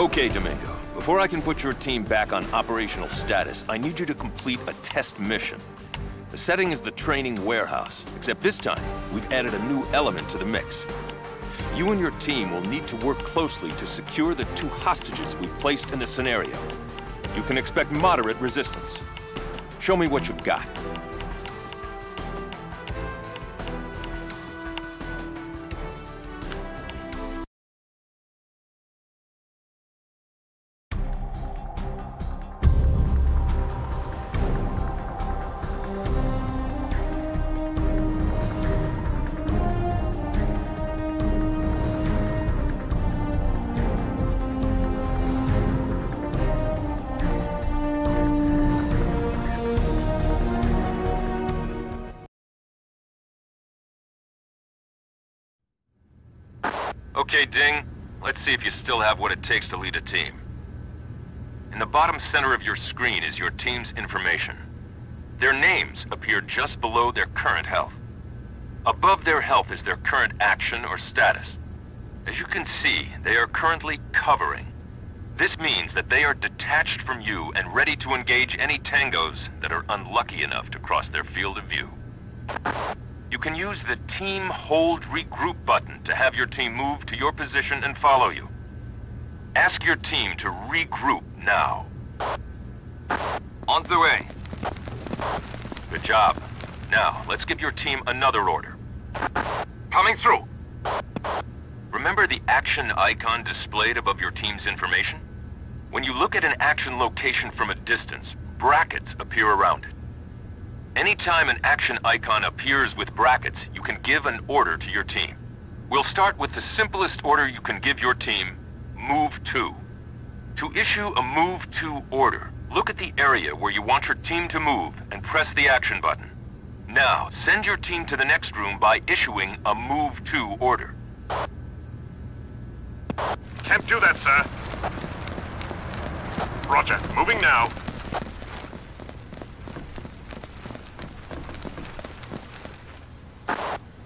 Okay, Domingo. Before I can put your team back on operational status, I need you to complete a test mission. The setting is the training warehouse, except this time, we've added a new element to the mix. You and your team will need to work closely to secure the 2 hostages we've placed in the scenario. You can expect moderate resistance. Show me what you've got. Okay, Ding. Let's see if you still have what it takes to lead a team. In the bottom center of your screen is your team's information. Their names appear just below their current health. Above their health is their current action or status. As you can see, they are currently covering. This means that they are detached from you and ready to engage any tangos that are unlucky enough to cross their field of view. You can use the Team Hold Regroup button to have your team move to your position and follow you. Ask your team to regroup now. On the way. Good job. Now, let's give your team another order. Coming through. Remember the action icon displayed above your team's information? When you look at an action location from a distance, brackets appear around it. Anytime an action icon appears with brackets, you can give an order to your team. We'll start with the simplest order you can give your team, Move To. To issue a Move To order, look at the area where you want your team to move and press the action button. Now, send your team to the next room by issuing a Move To order. Can't do that, sir. Roger, moving now.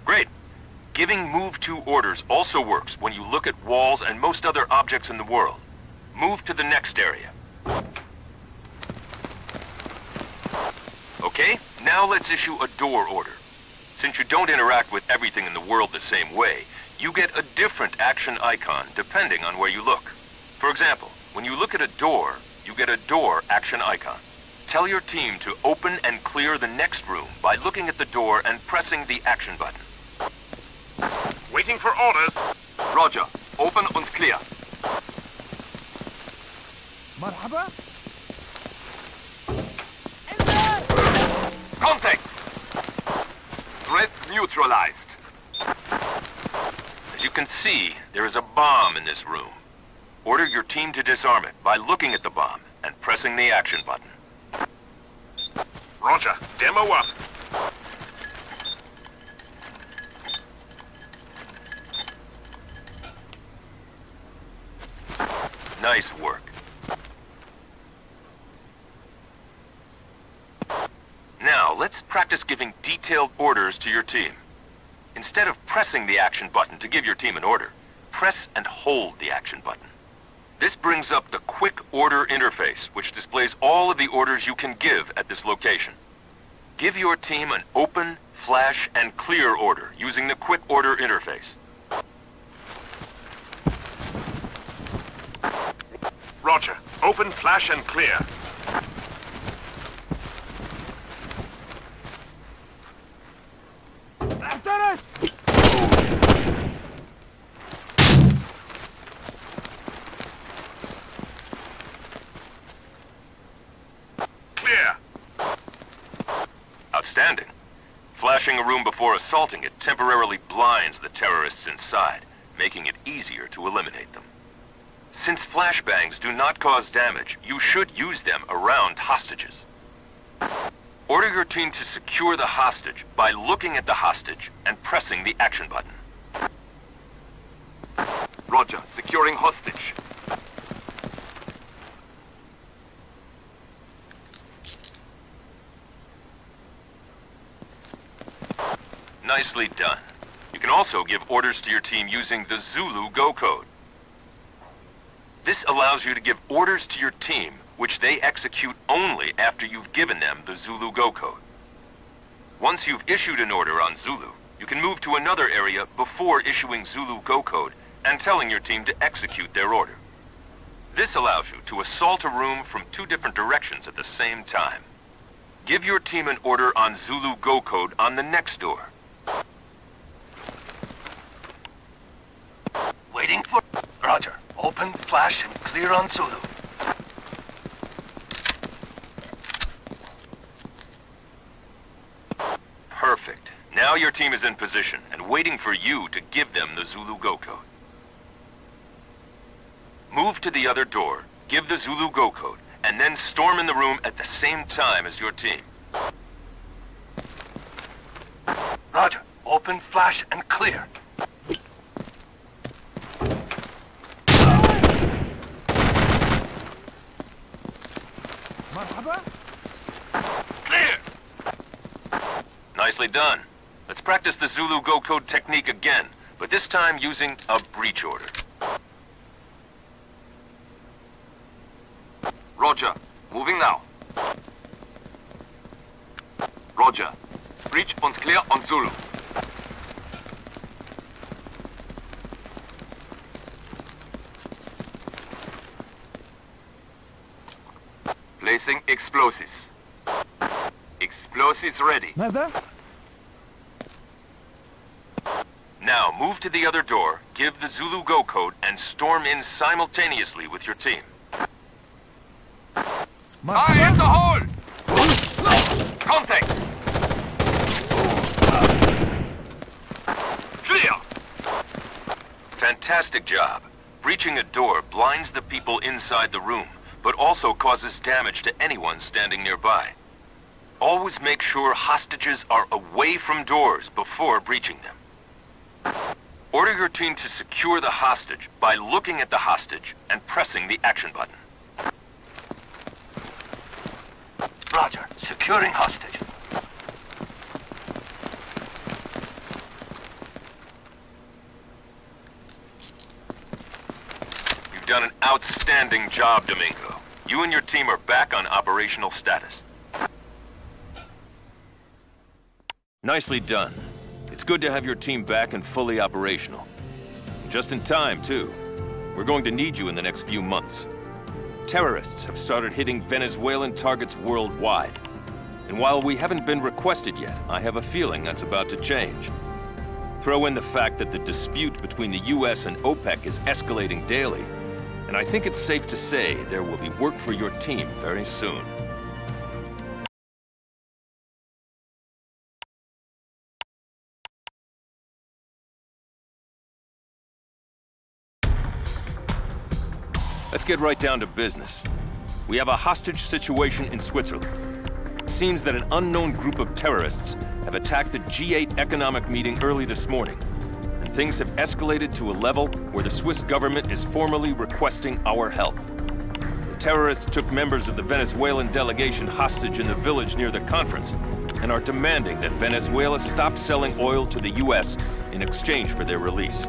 Great. Giving Move To orders also works when you look at walls and most other objects in the world. Move to the next area. Okay, now let's issue a door order. Since you don't interact with everything in the world the same way, you get a different action icon depending on where you look. For example, when you look at a door, you get a door action icon. Tell your team to open and clear the next room by looking at the door and pressing the action button. Waiting for orders. Roger. Open and clear. مرحبا. Contact! Threat neutralized. As you can see, there is a bomb in this room. Order your team to disarm it by looking at the bomb and pressing the action button. Roger. Demo up. Nice work. Now, let's practice giving detailed orders to your team. Instead of pressing the action button to give your team an order, press and hold the action button. This brings up the Quick Order interface, which displays all of the orders you can give at this location. Give your team an open, flash, and clear order using the Quick Order interface. Roger. Open, flash, and clear. Clear. Outstanding. Flashing a room before assaulting it temporarily blinds the terrorists inside, making it easier to eliminate them. Since flashbangs do not cause damage, you should use them around hostages. Order your team to secure the hostage by looking at the hostage and pressing the action button. Roger, securing hostage. Nicely done. You can also give orders to your team using the Zulu Go code. This allows you to give orders to your team, which they execute only after you've given them the Zulu Go code. Once you've issued an order on Zulu, you can move to another area before issuing Zulu Go code and telling your team to execute their order. This allows you to assault a room from 2 different directions at the same time. Give your team an order on Zulu Go code on the next door. Waiting for... Roger. Open, flash, and clear on Zulu. Perfect. Now your team is in position and waiting for you to give them the Zulu Go code. Move to the other door, give the Zulu Go code, and then storm in the room at the same time as your team. Roger. Open, flash, and clear. Clear! Nicely done. Let's practice the Zulu Go code technique again, but this time using a breach order. Roger. Moving now. Roger. Breach and clear on Zulu. Placing explosives. Explosives ready. Now move to the other door, give the Zulu Go code, and storm in simultaneously with your team. Fire in the hole! Contact! Clear! Fantastic job. Breaching a door blinds the people inside the room, but also causes damage to anyone standing nearby. Always make sure hostages are away from doors before breaching them. Order your team to secure the hostage by looking at the hostage and pressing the action button. Roger. Securing hostage. You've done an outstanding job, Domingo. You and your team are back on operational status. Nicely done. It's good to have your team back and fully operational. Just in time, too. We're going to need you in the next few months. Terrorists have started hitting Venezuelan targets worldwide. And while we haven't been requested yet, I have a feeling that's about to change. Throw in the fact that the dispute between the US and OPEC is escalating daily, and I think it's safe to say there will be work for your team very soon. Let's get right down to business. We have a hostage situation in Switzerland. It seems that an unknown group of terrorists have attacked the G8 economic meeting early this morning, and things have escalated to a level where the Swiss government is formally requesting our help. The terrorists took members of the Venezuelan delegation hostage in the village near the conference and are demanding that Venezuela stop selling oil to the US in exchange for their release.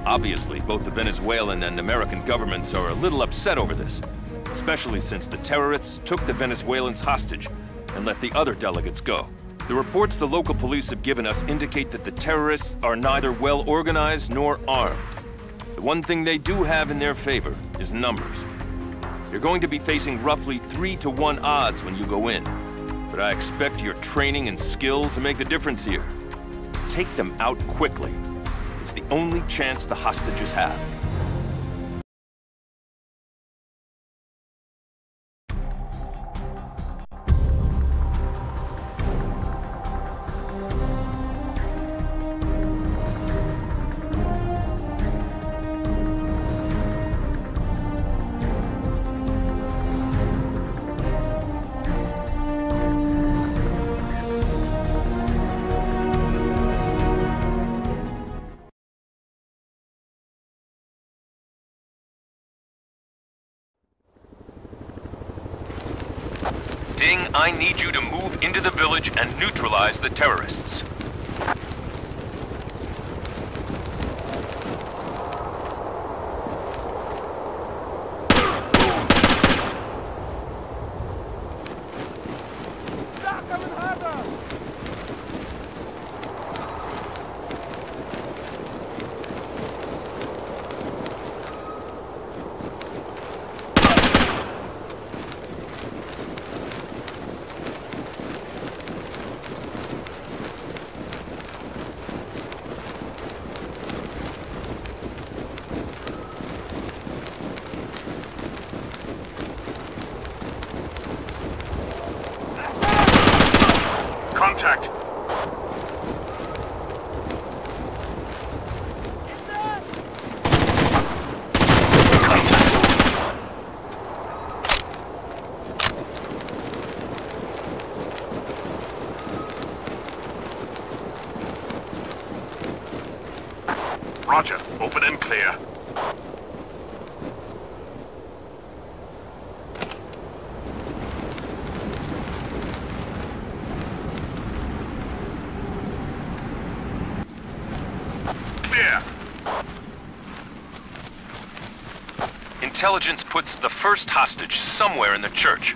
Obviously, both the Venezuelan and American governments are a little upset over this, especially since the terrorists took the Venezuelans hostage and let the other delegates go. The reports the local police have given us indicate that the terrorists are neither well organized nor armed. The one thing they do have in their favor is numbers. You're going to be facing roughly 3-to-1 odds when you go in, but I expect your training and skill to make the difference here. Take them out quickly. It's the only chance the hostages have. Ding, I need you to move into the village and neutralize the terrorists. Contact. Roger. Open and clear. Clear. Intelligence puts the first hostage somewhere in the church.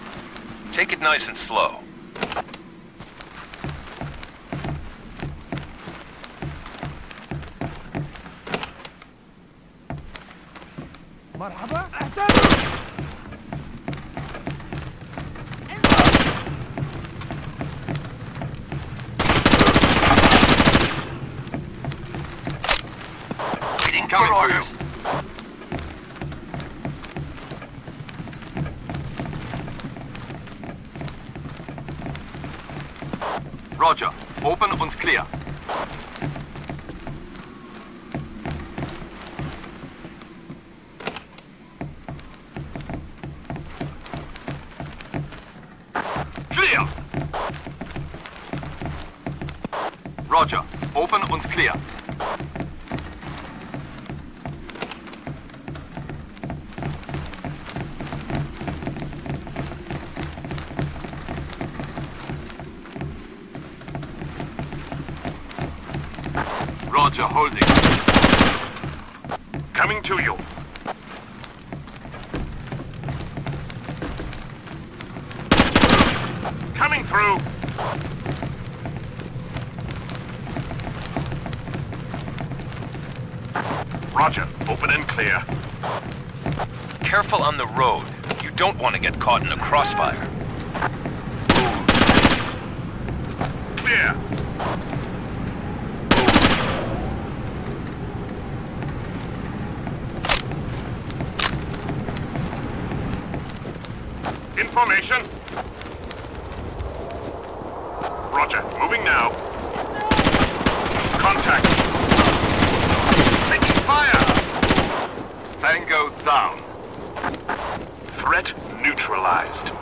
Take it nice and slow. مرحبا Waiting for Coming for orders. Roger. Open und clear. Clear. Roger. Open und clear. Roger, holding. Coming to you. Coming through. Roger. Open and clear. Careful on the road. You don't want to get caught in a crossfire. Clear. Information. Roger. Moving now. Contact. Taking fire. Tango down. Threat neutralized.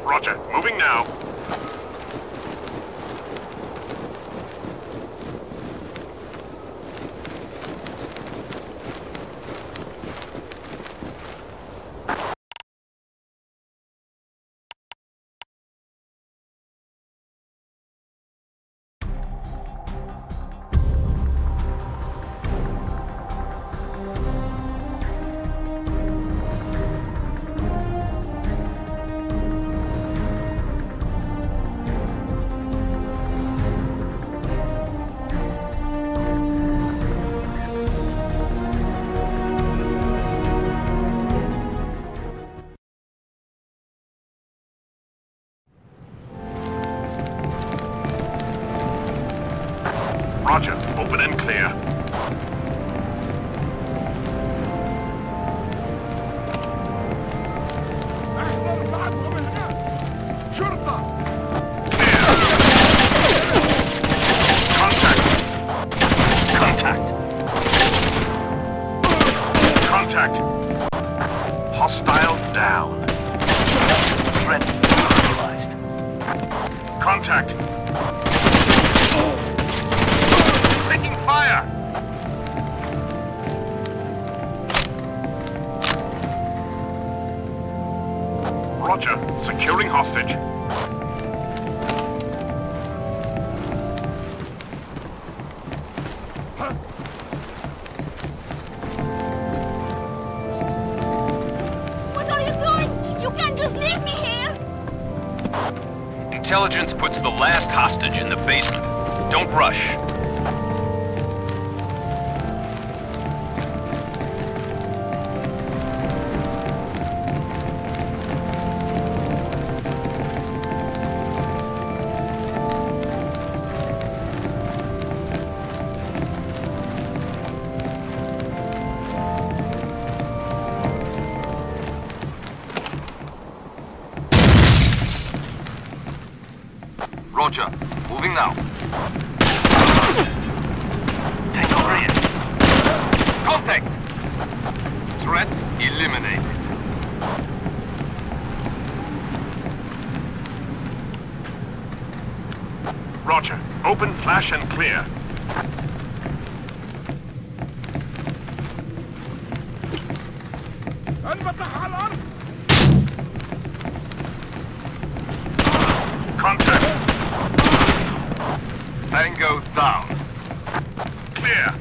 Roger. Moving now. Roger. Open and clear. Contact. Hostile down. Threat neutralized. Contact. Taking fire. Roger. Securing hostage. What are you doing? You can't just leave me here! Intelligence puts the last hostage in the basement. Don't rush. eliminated. Roger. Open, flash, and clear. Contact. Tango down. Clear.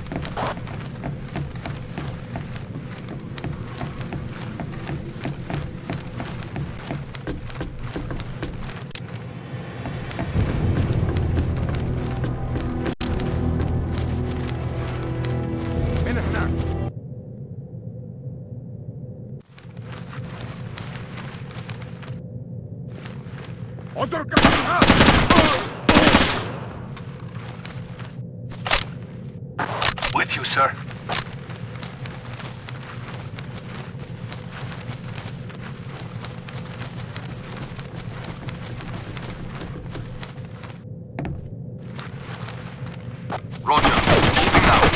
With you, sir. Roger. Moving out.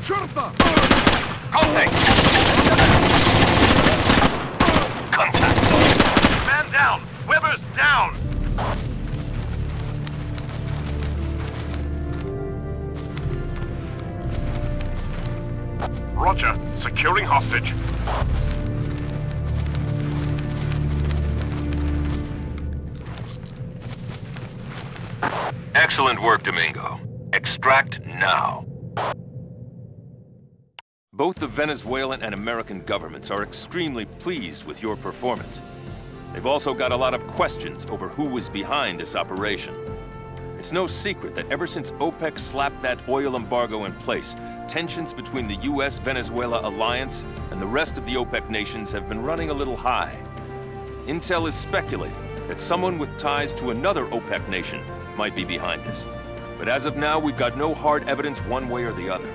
Contact. Contact. Man down. Weber's down. Roger. Securing hostage. Excellent work, Domingo. Extract now. Both the Venezuelan and American governments are extremely pleased with your performance. They've also got a lot of questions over who was behind this operation. It's no secret that ever since OPEC slapped that oil embargo in place, tensions between the US-Venezuela alliance and the rest of the OPEC nations have been running a little high. Intel is speculating that someone with ties to another OPEC nation might be behind this. But as of now, we've got no hard evidence one way or the other.